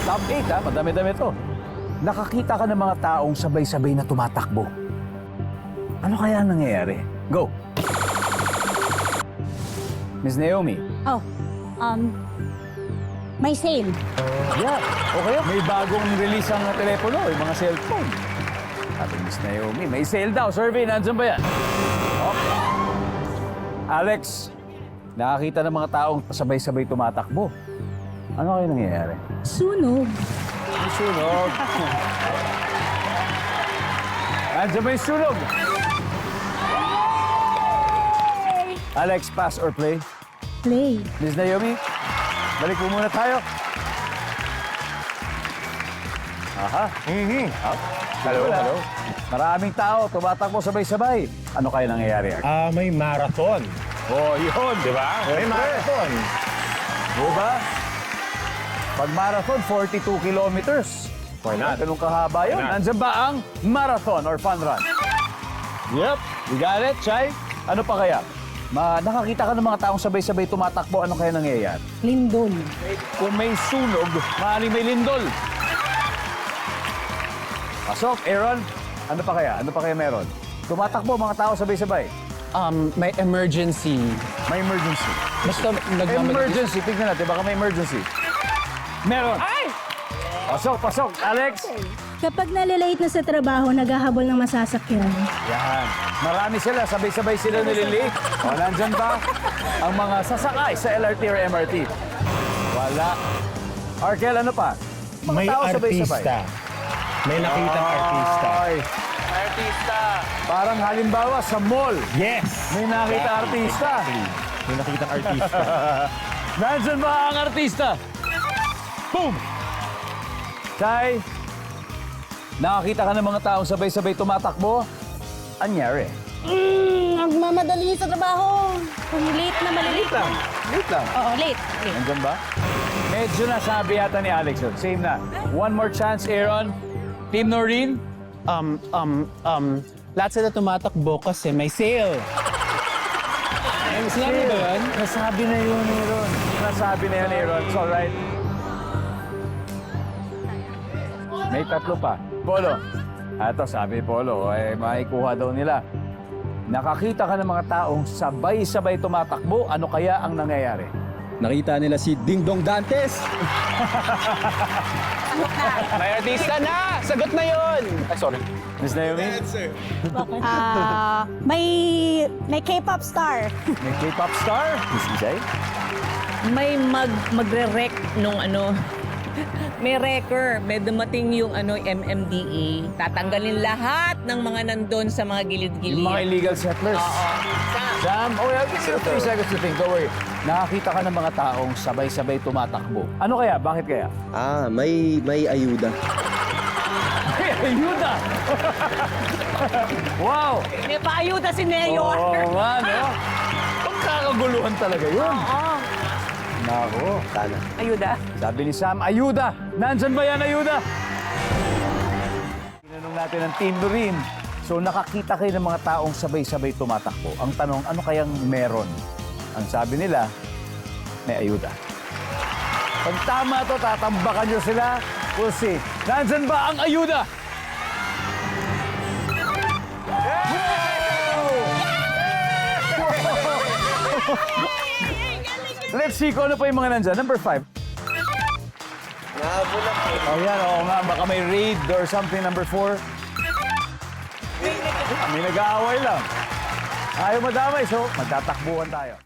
Top 8 ha, madami-dami to. Nakakita ka ng mga taong sabay-sabay na tumatakbo. Ano kaya ang nangyayari? Go! Miss Naomi. Oh, may sale. Yeah, okay. May bagong release ang telepono, yung mga cellphone. Sabi ni Miss Naomi, may sale daw. Survey, nandyan ba yan? Okay. Alex, nakakita ng mga taong sabay-sabay tumatakbo. Ano kayo nangyayari? Sunog. May sunog. Nandyan ba yung sunog? Alex, pass or play? Play. Miss Naomi, balik po muna tayo. Aha. Hello. Maraming tao, tumatakbo sabay-sabay. Ano kaya nangyayari? May marathon. Oh, yun. Di ba? May marathon. Diba? Pag marathon, 42 kilometers. Why not? Ganun kahaba yun. Why not? Nandiyan ba ang marathon or fun run? Yep. You got it, Chay? Ano pa kaya? Nakakita ka ng mga taong sabay-sabay tumatakbo, ano kaya nangyayari? Lindol. Kung may sunog, maaaring may lindol. Pasok, Aaron. Ano pa kaya? Ano pa kaya meron? Tumatakbo mga tao sabay-sabay. May emergency. May emergency. Basta nagmamadali. Emergency. Tignan natin, baka may emergency. Meron. Ay! Pasok, Alex. Kapag nalilate na sa trabaho, naghahabol ng masasakyan. Yan. Marami sila, sabay-sabay sila nililate. O, nandyan ba ang mga sasakay sa LRT or MRT? Wala. Arkel, ano pa? Mga May tao sabay-sabay. artista. May nakitang artista. Ay, artista. Parang halimbawa sa mall, Yes! may nakita artista. May nakitang artista. Nandyan ba ang artista? Boom! Chay, nakakita ka ng mga taong sabay-sabay tumatakbo? Anyari? Nagmamadali sa trabaho. Kung late na malilate. Late lang. Oo, late. Nandyan ba? Medyo nasabi yata ni Alex yun. Same na. One more chance, Aaron. Team Noreen. Lahat sila tumatakbo kasi may sale. Sinabi ba yun? Nasabi na yun, Aaron. Nasabi na yun, Aaron. It's alright. May tatlo pa. Polo. Ito, sabi Polo, maikuha daw nila. Nakakita ka ng mga taong sabay-sabay tumatakbo, ano kaya ang nangyayari? Nakita nila si Ding Dong Dantes. May artista na! Sagot na yun! Ay, sorry. Miss Naomi? May K-pop star. May K-pop star? Miss Isay? May magre-rec nung may wrecker, may dumating yung MMDA, tatanggalin lahat ng mga nandun sa mga gilid-gilid. Yung mga illegal settlers. Oo. Sam, I'll give you 3 seconds to think. Don't worry. Nakakita ka ng mga taong sabay-sabay tumatakbo. Ano kaya? Bakit kaya? May ayuda. Ay, ayuda! Wow! May paayuda si Mayor. Oo nga, no? Pagkakaguluhan talaga yun. Oo. Nako. Sana. Ayuda. Sabi ni Sam, ayuda! Nandyan ba yan, ayuda? Tinanong natin ang Team Noreen. So nakakita kayo ng mga taong sabay-sabay tumatakbo. Ang tanong, ano kayang meron? Ang sabi nila, may ayuda. Pag tama to, tatambakan nyo sila. We'll see. Nandyan ba ang ayuda? Let's see kung ano pa yung mga nandyan. Number 5. Oh, yan. Oo nga. Baka may raid or something. Number 4. May nag-aaway lang. Ayaw madamay. So, magtatakbuhan tayo.